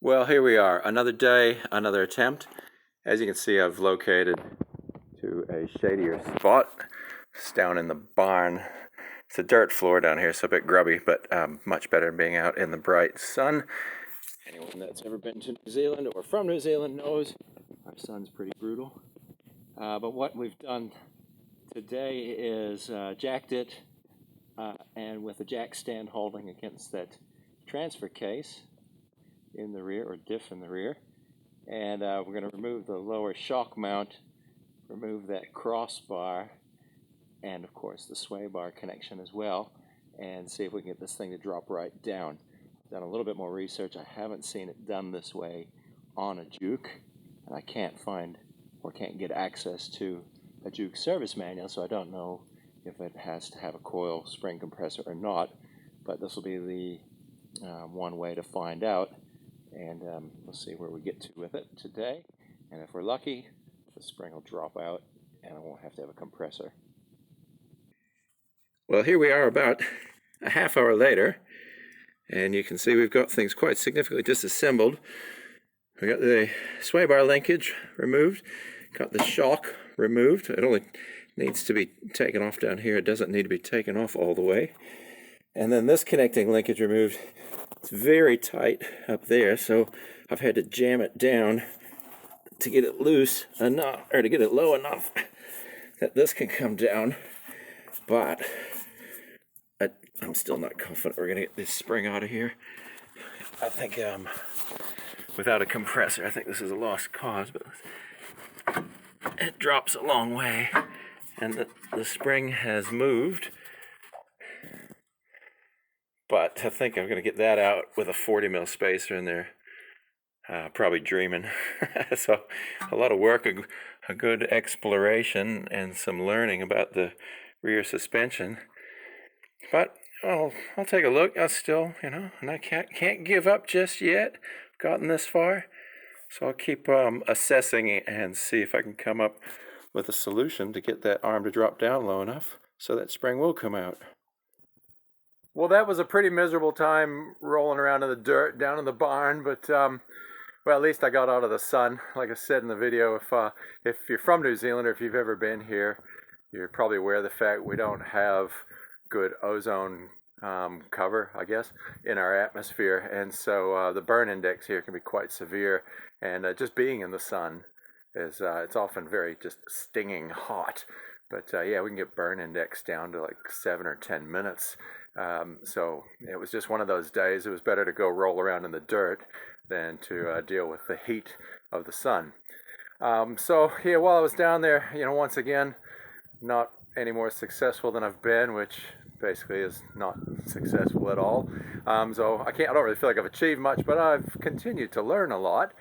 Well, here we are, another day, another attempt. As you can see, I've located to a shadier spot. It's down in the barn. It's a dirt floor down here, so a bit grubby, but much better than being out in the bright sun. Anyone that's ever been to New Zealand or from New Zealand knows our sun's pretty brutal. But what we've done today is jacked it, and with the jack stand holding against that transfer case in the rear, or diff in the rear, and we're going to remove the lower shock mount, remove that crossbar, and of course the sway bar connection as well, and see if we can get this thing to drop right down. I've done a little bit more research. I haven't seen it done this way on a Juke, and I can't find or can't get access to a Juke service manual, so I don't know if it has to have a coil spring compressor or not, but this will be the one way to find out. And we'll see where we get to with it today. And if we're lucky, the spring will drop out and I won't have to have a compressor. Well, here we are about a half hour later, and you can see we've got things quite significantly disassembled. We got the sway bar linkage removed, got the shock removed. It only needs to be taken off down here. It doesn't need to be taken off all the way. And then this connecting linkage removed. It's very tight up there, so I've had to jam it down to get it loose enough, or to get it low enough that this can come down. But I'm still not confident we're gonna get this spring out of here. I think without a compressor, I think this is a lost cause, but it drops a long way, and the spring has moved. But I think I'm going to get that out with a 40 mil spacer in there. Probably dreaming. So a lot of work, a good exploration, and some learning about the rear suspension. But I'll take a look. I'll still, and I can't give up just yet. I've gotten this far. So I'll keep assessing and see if I can come up with a solution to get that arm to drop down low enough so that spring will come out. Well, that was a pretty miserable time rolling around in the dirt down in the barn, but well, at least I got out of the sun. Like I said in the video, if you're from New Zealand or if you've ever been here, you're probably aware of the fact we don't have good ozone cover, I guess, in our atmosphere, and so the burn index here can be quite severe, and just being in the sun is it's often very just stinging hot. But yeah, we can get burn index down to like 7 or 10 minutes. So it was just one of those days. It was better to go roll around in the dirt than to deal with the heat of the sun. So yeah, while I was down there, once again, not any more successful than I've been, which basically is not successful at all. So I don't really feel like I've achieved much, but I've continued to learn a lot.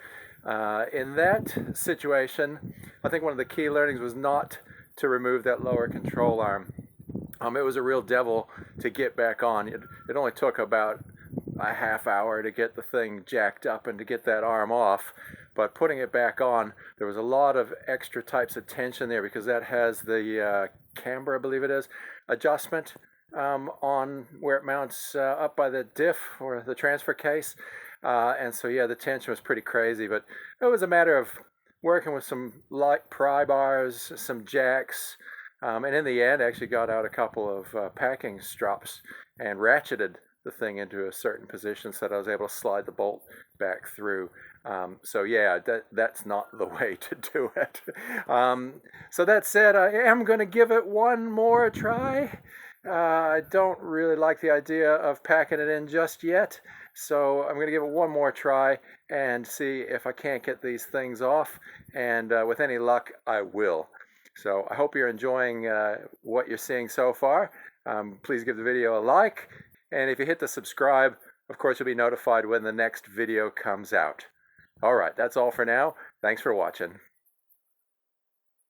In that situation, I think one of the key learnings was not to remove that lower control arm. It was a real devil to get back on. It only took about a half hour to get the thing jacked up and to get that arm off. But putting it back on, there was a lot of extra types of tension there because that has the camber, I believe it is, adjustment on where it mounts up by the diff or the transfer case. And so, yeah, the tension was pretty crazy. But it was a matter of working with some light pry bars, some jacks, and in the end, I actually got out a couple of packing straps and ratcheted the thing into a certain position so that I was able to slide the bolt back through. So yeah, that's not the way to do it. So that said, I am going to give it one more try. I don't really like the idea of packing it in just yet. So I'm going to give it one more try and see if I can't get these things off. And with any luck, I will. So I hope you're enjoying what you're seeing so far. Please give the video a like. And if you hit the subscribe, of course, you'll be notified when the next video comes out. All right, that's all for now. Thanks for watching.